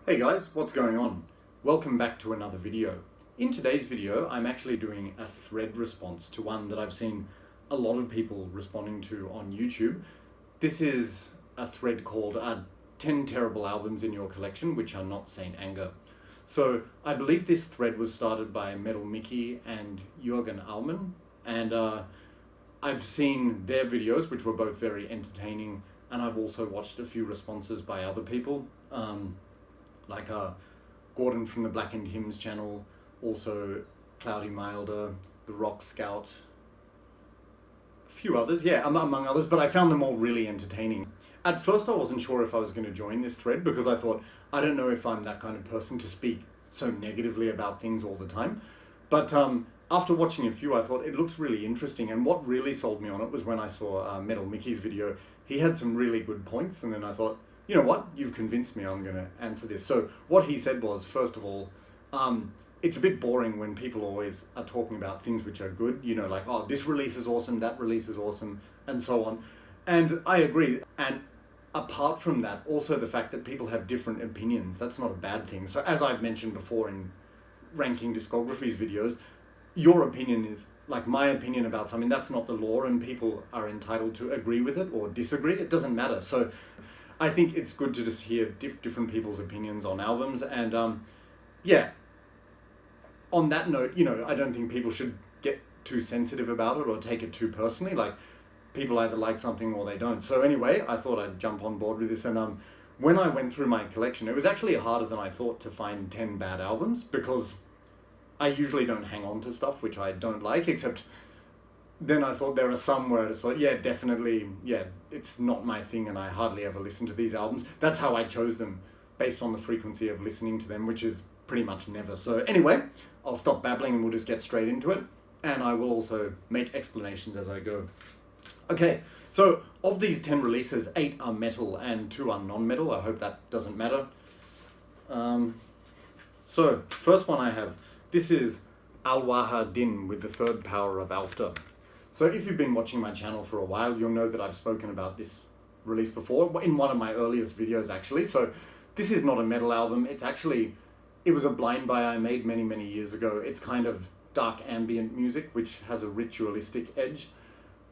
Hey guys, what's going on? Welcome back to another video. In today's video, I'm actually doing a thread response to one that I've seen a lot of people responding to on YouTube. This is a thread called 10 Terrible Albums in Your Collection Which Are Not Saint Anger. So I believe this thread was started by Metal Mickey and Jurgen Aumann, and I've seen their videos, which were both very entertaining, and I've also watched a few responses by other people. Like Gordon from the Blackened Hymns channel, also Cloudy Milder, The Rock Scout, a few others, yeah, among others, but I found them all really entertaining. At first I wasn't sure if I was going to join this thread because I thought, I don't know if I'm that kind of person to speak so negatively about things all the time. But after watching a few, I thought it looks really interesting, and what really sold me on it was when I saw Metal Mickey's video. He had some really good points, and then I thought, you know what, you've convinced me, I'm going to answer this. So what he said was, first of all, it's a bit boring when people always are talking about things which are good, you know, like, oh, this release is awesome, that release is awesome, and so on. And I agree. And apart from that, also the fact that people have different opinions, that's not a bad thing. So as I've mentioned before in ranking discographies videos, your opinion is like my opinion about something. That's not the law, and people are entitled to agree with it or disagree. It doesn't matter. So I think it's good to just hear different people's opinions on albums, and yeah, on that note, you know, I don't think people should get too sensitive about it or take it too personally. Like, people either like something or they don't. So anyway, I thought I'd jump on board with this, and when I went through my collection, it was actually harder than I thought to find 10 bad albums, because I usually don't hang on to stuff which I don't like, except then I thought there are some where I just thought, yeah, definitely, yeah, it's not my thing and I hardly ever listen to these albums. That's how I chose them, based on the frequency of listening to them, which is pretty much never. So anyway, I'll stop babbling and we'll just get straight into it. And I will also make explanations as I go. Okay, so of these 10 releases, 8 are metal and 2 are non-metal. I hope that doesn't matter. So, first one I have, this is Al-Waha Din with the Third Power of Alfta. So if you've been watching my channel for a while, you'll know that I've spoken about this release before, in one of my earliest videos actually. So this is not a metal album, it was a blind buy I made many years ago. It's kind of dark ambient music, which has a ritualistic edge.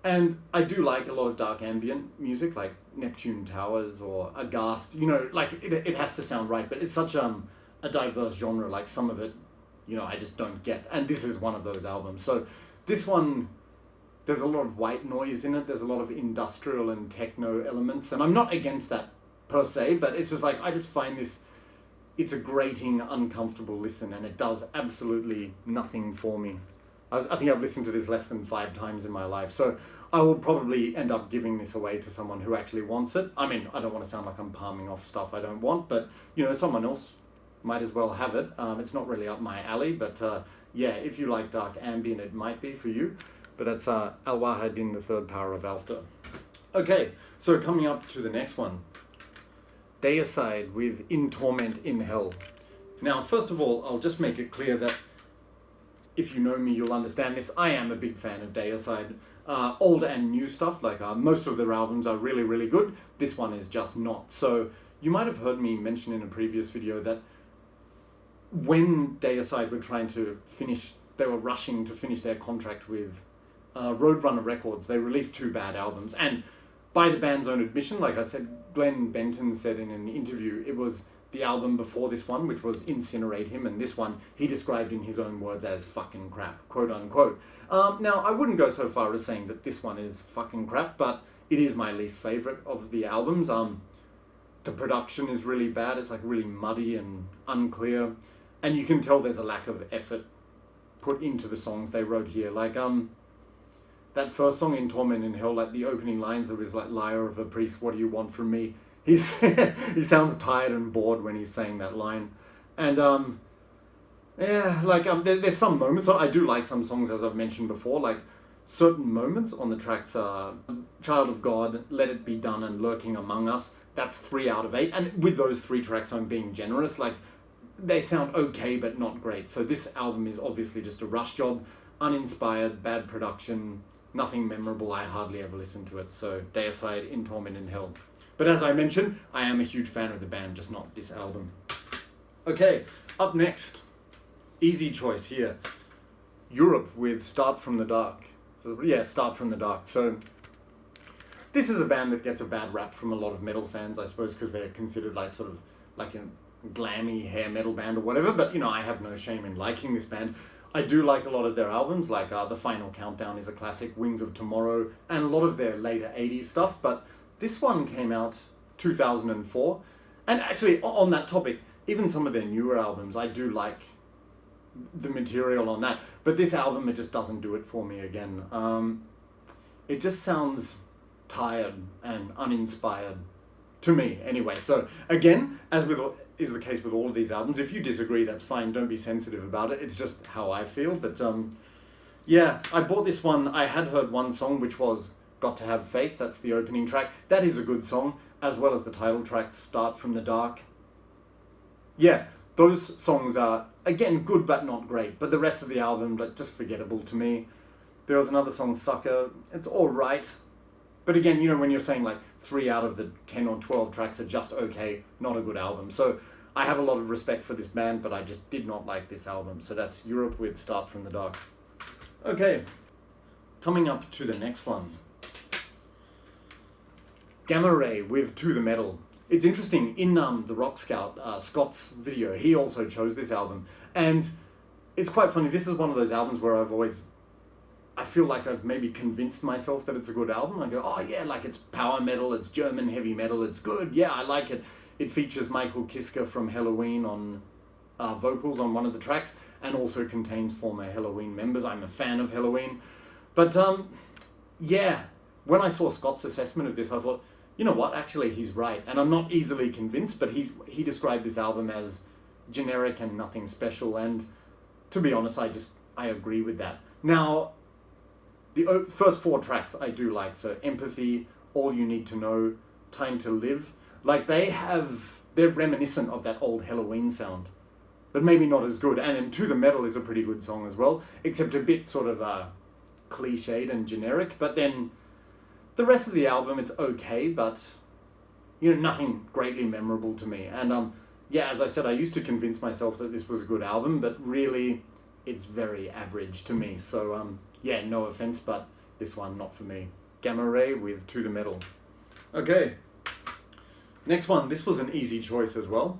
And I do like a lot of dark ambient music, like Neptune Towers or Aghast, you know, like it has to sound right, but it's such a diverse genre, like some of it, you know, I just don't get. And this is one of those albums. So this one, there's a lot of white noise in it. There's a lot of industrial and techno elements. And I'm not against that per se, but it's just like, I just find this, it's a grating, uncomfortable listen, and it does absolutely nothing for me. I think I've listened to this less than 5 times in my life. So I will probably end up giving this away to someone who actually wants it. I mean, I don't want to sound like I'm palming off stuff I don't want, but, you know, someone else might as well have it. It's not really up my alley, but yeah, if you like dark ambient, it might be for you. But that's Al-Waha Din, the Third Power of Alfta. Okay, so coming up to the next one, Deicide with In Torment in Hell. Now, first of all, I'll just make it clear that if you know me, you'll understand this. I am a big fan of Deicide. Old and new stuff, like most of their albums are really good. This one is just not. So you might have heard me mention in a previous video that when Deicide were trying to finish, they were rushing to finish their contract with Roadrunner Records. They released 2 bad albums, and by the band's own admission, like I said, Glenn Benton said in an interview, it was the album before this one, which was Incinerate Him, and this one he described in his own words as fucking crap, quote unquote. Now, I wouldn't go so far as saying that this one is fucking crap, but it is my least favorite of the albums. The production is really bad. It's like really muddy and unclear, and you can tell there's a lack of effort put into the songs they wrote here. Like that first song, In Torment in Hell, like the opening lines, there was like, liar of a priest, what do you want from me? He sounds tired and bored when he's saying that line. And yeah, like there's some moments, I do like some songs, as I've mentioned before, like certain moments on the tracks are Child of God, Let It Be Done, and Lurking Among Us. That's 3 out of 8, and with those 3 tracks I'm being generous. Like, they sound okay but not great. So this album is obviously just a rush job, uninspired, bad production, nothing memorable. I hardly ever listen to it. So Deicide, In Torment in Hell. But as I mentioned, I am a huge fan of the band, just not this album. Okay, up next, easy choice here. Europe with Start From The Dark. So yeah, Start From The Dark. So this is a band that gets a bad rap from a lot of metal fans, I suppose, because they're considered like sort of like a glammy hair metal band or whatever, but you know, I have no shame in liking this band. I do like a lot of their albums, like The Final Countdown is a classic, Wings of Tomorrow, and a lot of their later 80s stuff, but this one came out 2004, and actually on that topic, even some of their newer albums, I do like the material on that, but this album, it just doesn't do it for me again. It just sounds tired and uninspired to me anyway. So again, as with is the case with all of these albums, if you disagree, that's fine, don't be sensitive about it, it's just how I feel. But yeah, I bought this one. I had heard one song, which was Got to Have Faith. That's the opening track. That is a good song, as well as the title track, Start From The Dark. Yeah, those songs are, again, good but not great, but the rest of the album, like, just forgettable to me. There was another song, Sucker. It's alright, but again, you know, when you're saying like 3 out of the 10 or 12 tracks are just okay, not a good album. So I have a lot of respect for this band, but I just did not like this album. So that's Europe with Start From The Dark. Okay, coming up to the next one. Gamma Ray with To The Metal. It's interesting, in the Rock Scout, Scott's video, he also chose this album. And it's quite funny, this is one of those albums where I feel like I've maybe convinced myself that it's a good album. I go, oh yeah, like it's power metal, it's German heavy metal, it's good, yeah, I like it. It features Michael Kiske from Halloween on vocals on one of the tracks, and also contains former Halloween members. I'm a fan of Halloween. But yeah, when I saw Scott's assessment of this, I thought, you know what, actually he's right. And I'm not easily convinced, but he described this album as generic and nothing special, and to be honest, I agree with that. Now, the first 4 tracks I do like, so Empathy, All You Need to Know, Time to Live, like they're reminiscent of that old Halloween sound, but maybe not as good. And then To The Metal is a pretty good song as well, except a bit sort of cliched and generic, but then the rest of the album, it's okay, but you know, nothing greatly memorable to me. And yeah, as I said, I used to convince myself that this was a good album, but really it's very average to me. So yeah, no offense, but this one, not for me. Gamma Ray with To The Metal. Okay, next one. This was an easy choice as well.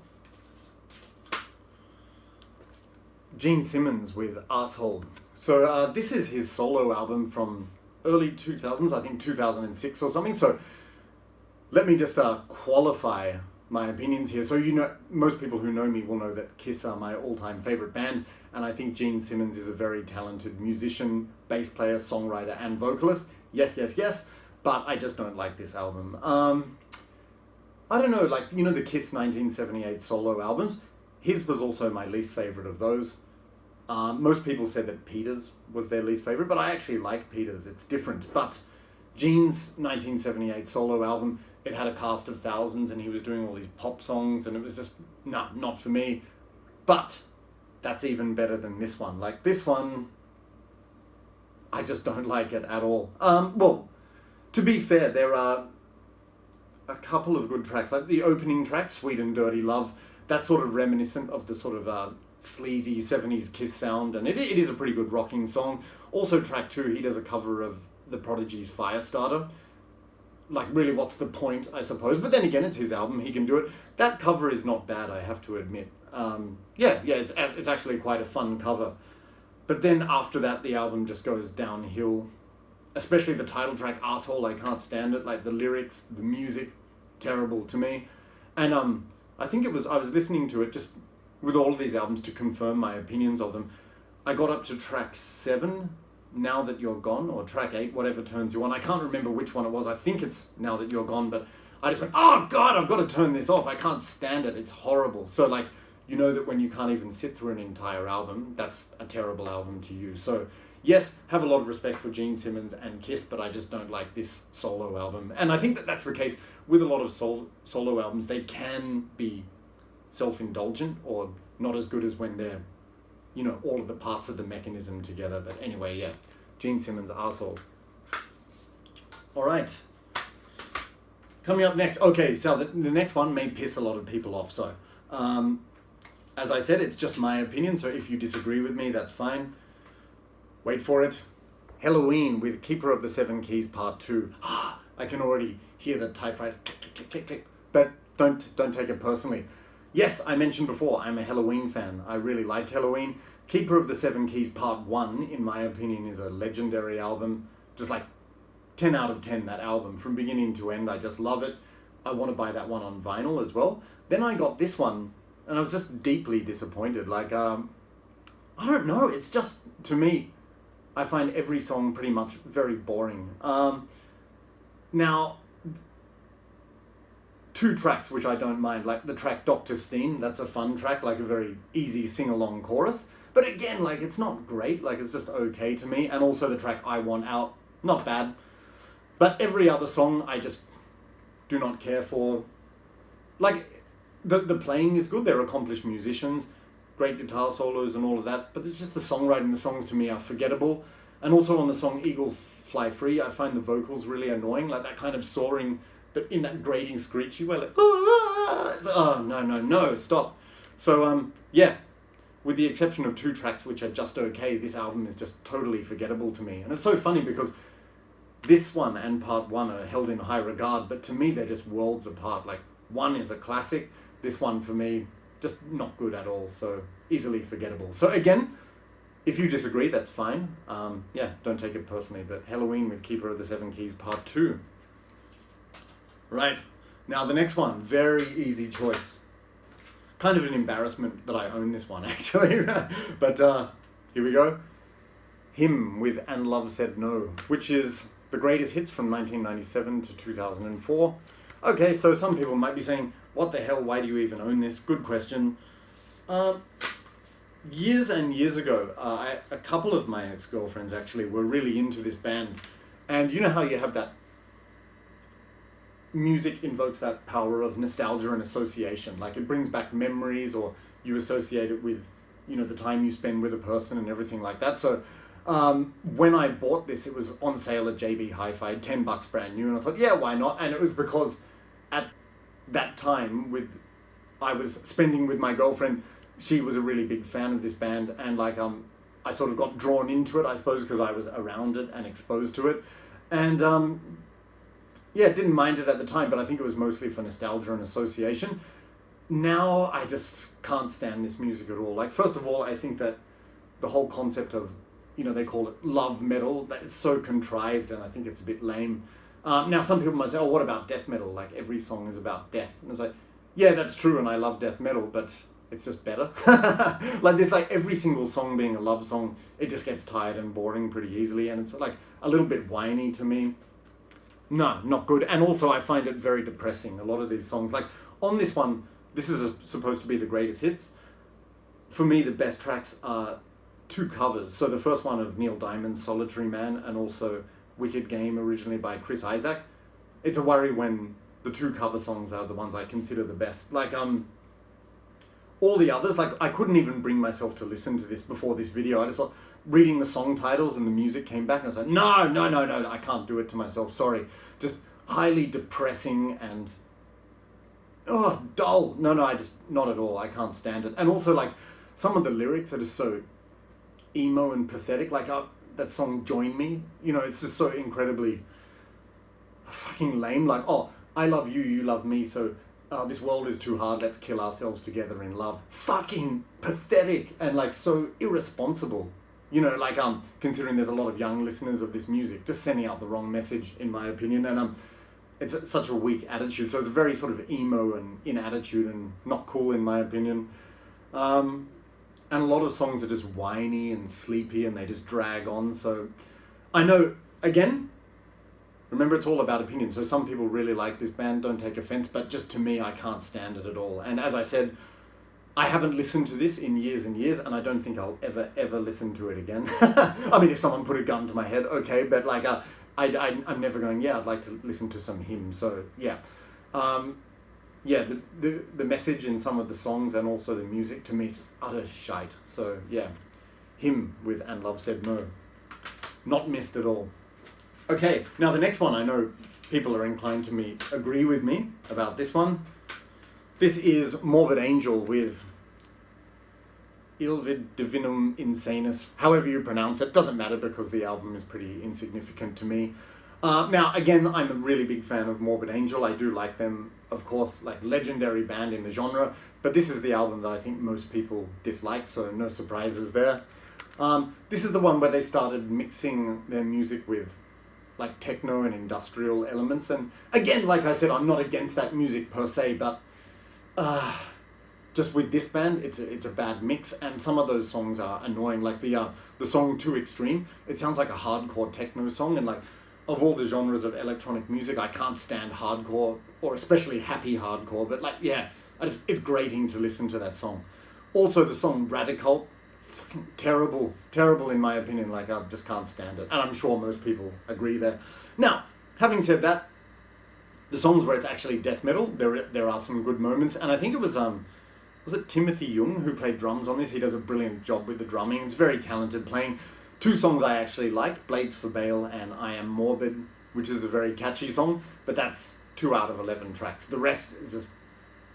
Gene Simmons with Asshole. So this is his solo album from early 2000s, I think 2006 or something. So let me just qualify my opinions here. So you know, most people who know me will know that Kiss are my all-time favorite band, and I think Gene Simmons is a very talented musician, bass player, songwriter, and vocalist. Yes, yes, yes, but I just don't like this album. I don't know, like, you know, the Kiss 1978 solo albums, his was also my least favorite of those. Most people said that Peter's was their least favorite, but I actually like Peter's. It's different. But Gene's 1978 solo album, it had a cast of thousands, and he was doing all these pop songs, and it was just, no, not for me. But that's even better than this one. Like, this one, I just don't like it at all. Well, to be fair, there are a couple of good tracks. Like the opening track, Sweet and Dirty Love, that's sort of reminiscent of the sort of sleazy 70s Kiss sound, and it is a pretty good rocking song. Also track 2, he does a cover of The Prodigy's Firestarter. Like, really, what's the point, I suppose? But then again, it's his album, he can do it. That cover is not bad, I have to admit. Yeah, it's actually quite a fun cover. But then after that, the album just goes downhill. Especially the title track, Asshole, I can't stand it. Like, the lyrics, the music, terrible to me. And I think I was listening to it just with all of these albums to confirm my opinions of them. I got up to track 7, Now That You're Gone, or track 8, whatever turns you on. I can't remember which one it was. I think it's Now That You're Gone, but I just went, oh God, I've got to turn this off. I can't stand it. It's horrible. So like, you know that when you can't even sit through an entire album, that's a terrible album to you. So yes, have a lot of respect for Gene Simmons and Kiss, but I just don't like this solo album. And I think that that's the case with a lot of solo albums. They can be self-indulgent or not as good as when they're, you know, all of the parts of the mechanism together. But anyway, yeah, Gene Simmons, Arsehole. All right. Coming up next. Okay, so the next one may piss a lot of people off. So as I said, it's just my opinion, so if you disagree with me, that's fine. Wait for it. Halloween with Keeper of the Seven Keys Part 2. I can already hear the typewriters click, click, click, click, click. But don't take it personally. Yes, I mentioned before, I'm a Halloween fan. I really like Halloween. Keeper of the Seven Keys Part 1, in my opinion, is a legendary album. Just like 10 out of 10, that album. From beginning to end, I just love it. I want to buy that one on vinyl as well. Then I got this one, and I was just deeply disappointed. Like, I don't know, it's just, to me, I find every song pretty much very boring. Now, 2 tracks which I don't mind, like the track Dr. Steen, that's a fun track, like a very easy sing-along chorus. But again, like, it's not great, like, it's just okay to me. And also the track I Want Out, not bad. But every other song I just do not care for. Like, the playing is good, they're accomplished musicians, great guitar solos and all of that, but it's just the songwriting, the songs to me are forgettable. And also on the song Eagle Fly Free, I find the vocals really annoying, like that kind of soaring, but in that grating screechy way, like, oh, no, stop. So, yeah, with the exception of 2 tracks which are just okay, this album is just totally forgettable to me. And it's so funny because this one and Part 1 are held in high regard, but to me they're just worlds apart. Like, 1 is a classic, this one for me, just not good at all, so easily forgettable. So again, if you disagree, that's fine. Yeah, don't take it personally, but Halloween with Keeper of the Seven Keys Part 2. Right, now the next one, very easy choice. Kind of an embarrassment that I own this one, actually. But here we go. Him with And Love Said No, which is the greatest hits from 1997 to 2004. Okay, so some people might be saying, what the hell, why do you even own this? Good question. Years and years ago, a couple of my ex-girlfriends actually were really into this band. And you know how you have that music invokes that power of nostalgia and association. Like, it brings back memories, or you associate it with, you know, the time you spend with a person and everything like that. So when I bought this, it was on sale at JB Hi-Fi, $10 brand new, and I thought, yeah, why not? And it was because at that time I was spending with my girlfriend, she was a really big fan of this band, and like I sort of got drawn into it, I suppose, because I was around it and exposed to it. And yeah, didn't mind it at the time, but I think it was mostly for nostalgia and association. Now I just can't stand this music at all. Like, first of all, I think that the whole concept of, you know, they call it love metal, that is so contrived, and I think it's a bit lame. Now some people might say, oh, what about death metal? Like, every song is about death. And it's like, yeah, that's true, and I love death metal, but it's just better. Like, there's like every single song being a love song, it just gets tired and boring pretty easily, and it's like a little bit whiny to me. No, not good. And also I find it very depressing, a lot of these songs. Like, on this one, this is supposed to be the greatest hits. For me, the best tracks are 2 covers. So the first one of Neil Diamond's Solitary Man, and also Wicked Game, originally by Chris Isaak. It's a worry when the 2 cover songs are the ones I consider the best. Like, all the others, like, I couldn't even bring myself to listen to this before this video. I just thought, reading the song titles and the music came back, and I was like, no, I can't do it to myself, sorry. Just highly depressing and, oh, dull. No, not at all. I can't stand it. And also, like, some of the lyrics are just so emo and pathetic. Like, that song Join Me, you know, it's just so incredibly fucking lame. Like, oh, I love you, you love me, so this world is too hard, let's kill ourselves together in love. Fucking pathetic and like so irresponsible. You know, like considering there's a lot of young listeners of this music, just sending out the wrong message, in my opinion. And it's such a weak attitude. So it's very sort of emo and in attitude and not cool, in my opinion. And a lot of songs are just whiny and sleepy, and they just drag on. So I know, again, remember, it's all about opinion. So some people really like this band, don't take offense, but just to me, I can't stand it at all. And as I said, I haven't listened to this in years and years, and I don't think I'll ever listen to it again. I mean, if someone put a gun to my head, okay, but like, I'm never going, yeah, I'd like to listen to some Him. So yeah. Yeah, the message in some of the songs and also the music, to me, is utter shite. So yeah, Him with And Love Said No. Not missed at all. Okay, now the next one, I know people are inclined to agree with me about this one. This is Morbid Angel with Ilvid Divinum Insanus, however you pronounce it, doesn't matter because the album is pretty insignificant to me. Now, again, I'm a really big fan of Morbid Angel. I do like them, of course, like legendary band in the genre, but this is the album that I think most people dislike, so no surprises there. This is the one where they started mixing their music with like techno and industrial elements, and again, like I said, I'm not against that music per se, but just with this band, it's a bad mix, and some of those songs are annoying. Like the song Too Extreme, it sounds like a hardcore techno song, and like of all the genres of electronic music, I can't stand hardcore, or especially happy hardcore. But like, yeah, it's grating to listen to that song. Also, the song Radical, fucking terrible in my opinion. Like, I just can't stand it, and I'm sure most people agree there. Now, having said that, the songs where it's actually death metal, there are some good moments, and I think it was it Timothy Young who played drums on this? He does a brilliant job with the drumming. It's very talented playing. Two songs I actually like, Blades for Bale and I Am Morbid, which is a very catchy song, but that's 2 out of 11 tracks. The rest is just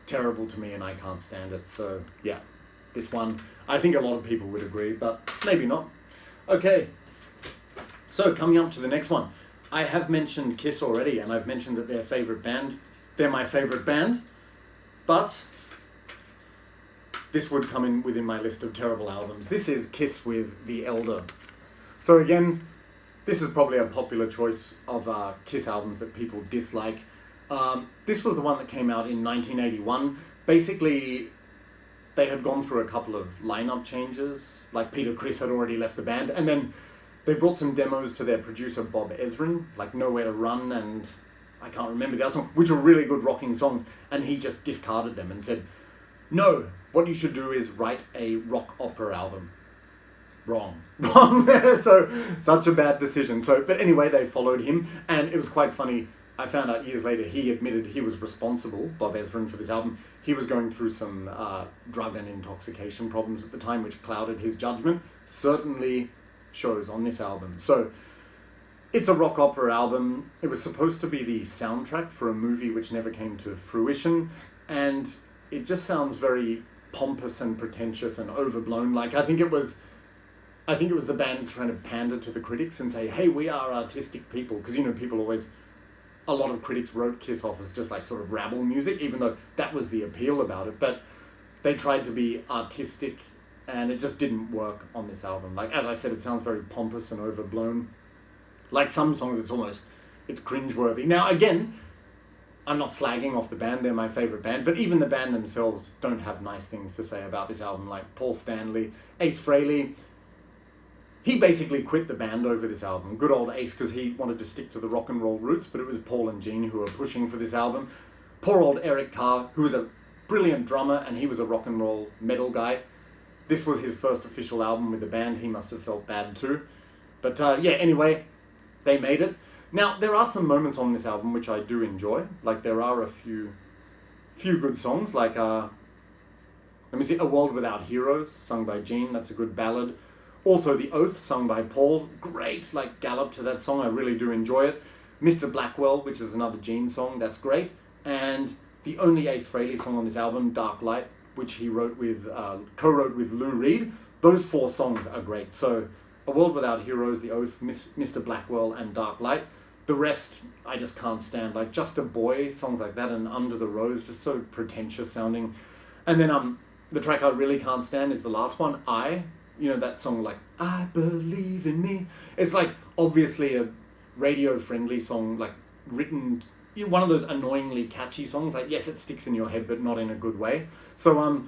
terrible to me and I can't stand it. So yeah, this one, I think a lot of people would agree, but maybe not. Okay, so coming up to the next one. I have mentioned Kiss already, and I've mentioned that they're my favourite band, but this would come in within my list of terrible albums. This is Kiss with The Elder. So again, this is probably a popular choice of Kiss albums that people dislike. This was the one that came out in 1981. Basically, they had gone through a couple of lineup changes. Like Peter Criss had already left the band, and then they brought some demos to their producer Bob Ezrin, like Nowhere to Run and I can't remember the other song, which were really good rocking songs, and he just discarded them and said, no, what you should do is write a rock opera album. Wrong. So, such a bad decision. But anyway, they followed him, and it was quite funny. I found out years later he admitted he was responsible, Bob Ezrin, for this album. He was going through some drug and intoxication problems at the time, which clouded his judgment. Certainly shows on this album. So, it's a rock opera album. It was supposed to be the soundtrack for a movie which never came to fruition, and it just sounds very pompous and pretentious and overblown. Like, I think it was the band trying to pander to the critics and say, hey, we are artistic people. Because, a lot of critics wrote Kiss off as just like sort of rabble music, even though that was the appeal about it. But they tried to be artistic, and it just didn't work on this album. Like, as I said, it sounds very pompous and overblown. Like some songs, it's cringeworthy. Now, again, I'm not slagging off the band, they're my favourite band, but even the band themselves don't have nice things to say about this album. Like Paul Stanley, Ace Frehley, he basically quit the band over this album. Good old Ace, because he wanted to stick to the rock and roll roots, but it was Paul and Gene who were pushing for this album. Poor old Eric Carr, who was a brilliant drummer, and he was a rock and roll metal guy. This was his first official album with the band, he must have felt bad too. But yeah, anyway, they made it. Now, there are some moments on this album which I do enjoy. Like, there are a few good songs, like, A World Without Heroes, sung by Gene, that's a good ballad. Also, The Oath, sung by Paul, great, like, gallop to that song, I really do enjoy it. Mr. Blackwell, which is another Gene song, that's great. And the only Ace Frehley song on this album, Dark Light, which he co-wrote with Lou Reed, those 4 songs are great. So, A World Without Heroes, The Oath, Mr. Blackwell, and Dark Light. The rest, I just can't stand. Like, Just a Boy, songs like that, and Under the Rose, just so pretentious sounding. And then the track I really can't stand is the last one, that song like, I Believe in Me. It's like, obviously a radio-friendly song, like, written, one of those annoyingly catchy songs. Like, yes, it sticks in your head, but not in a good way. So,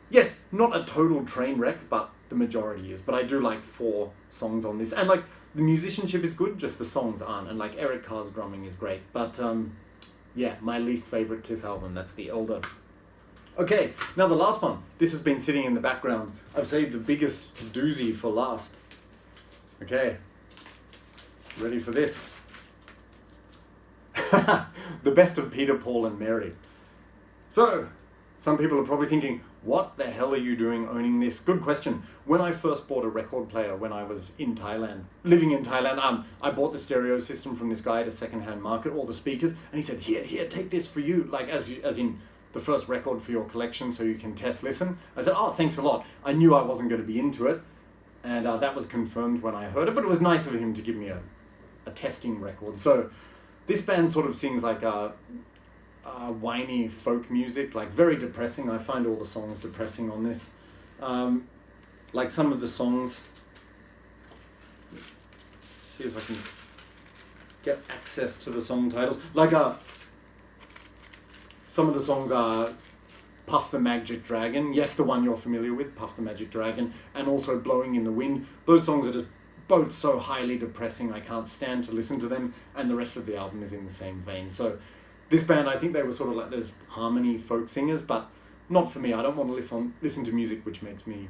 yes, not a total train wreck, but the majority is. But I do like 4 songs on this. And, like, the musicianship is good, just the songs aren't. And, like, Eric Carr's drumming is great. But, yeah, my least favourite Kiss album, that's The Elder. Okay, now the last one. This has been sitting in the background. I've saved the biggest doozy for last. Okay, ready for this? The best of Peter, Paul and Mary. So, some people are probably thinking, what the hell are you doing owning this? Good question. When I first bought a record player when I was in Thailand, living in Thailand, I bought the stereo system from this guy at a second-hand market, all the speakers, and he said, here, take this for you, like as in the first record for your collection so you can test listen. I said, oh, thanks a lot. I knew I wasn't going to be into it, and that was confirmed when I heard it, but it was nice of him to give me a testing record. So this band sort of sings like whiny folk music, like very depressing. I find all the songs depressing on this. Like some of the songs, see if I can get access to the song titles. Like some of the songs are Puff the Magic Dragon. Yes, the one you're familiar with, Puff the Magic Dragon, and also Blowing in the Wind. Those songs are just both so highly depressing I can't stand to listen to them, and the rest of the album is in the same vein. So this band, I think they were sort of like those harmony folk singers, but not for me. I don't want to listen to music which makes me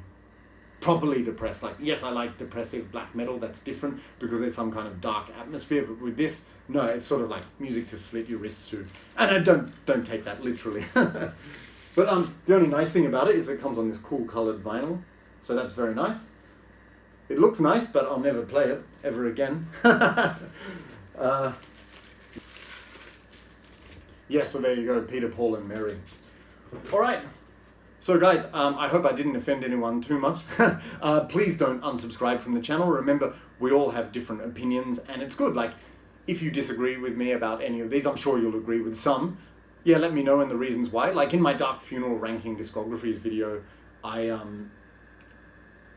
properly depressed. Like, yes, I like depressive black metal, that's different because there's some kind of dark atmosphere, but with this, no, it's sort of like music to slit your wrists to. And I don't take that literally. But the only nice thing about it is it comes on this cool colored vinyl, so that's very nice. It looks nice, but I'll never play it ever again. Yeah, so there you go, Peter, Paul and Mary. All right. So guys, I hope I didn't offend anyone too much. Please don't unsubscribe from the channel. Remember, we all have different opinions, and it's good. Like, if you disagree with me about any of these, I'm sure you'll agree with some. Yeah, let me know and the reasons why. Like in my Dark Funeral ranking discographies video,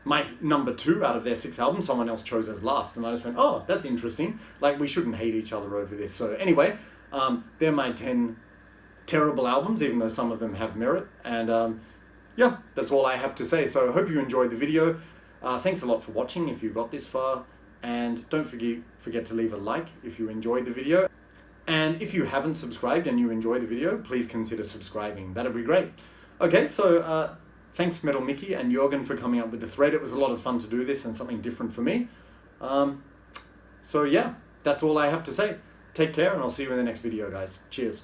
my number 2 out of their 6 albums, someone else chose as last, and I just went, oh, that's interesting. Like, we shouldn't hate each other over this. So anyway, they're my 10 terrible albums, even though some of them have merit. And yeah, that's all I have to say. So I hope you enjoyed the video. Thanks a lot for watching if you got this far. And don't forget to leave a like if you enjoyed the video. And if you haven't subscribed and you enjoy the video, please consider subscribing. That'd be great. Okay, so thanks Metal Mickey and Jurgen for coming up with the thread. It was a lot of fun to do this and something different for me. So yeah, that's all I have to say. Take care, and I'll see you in the next video, guys. Cheers.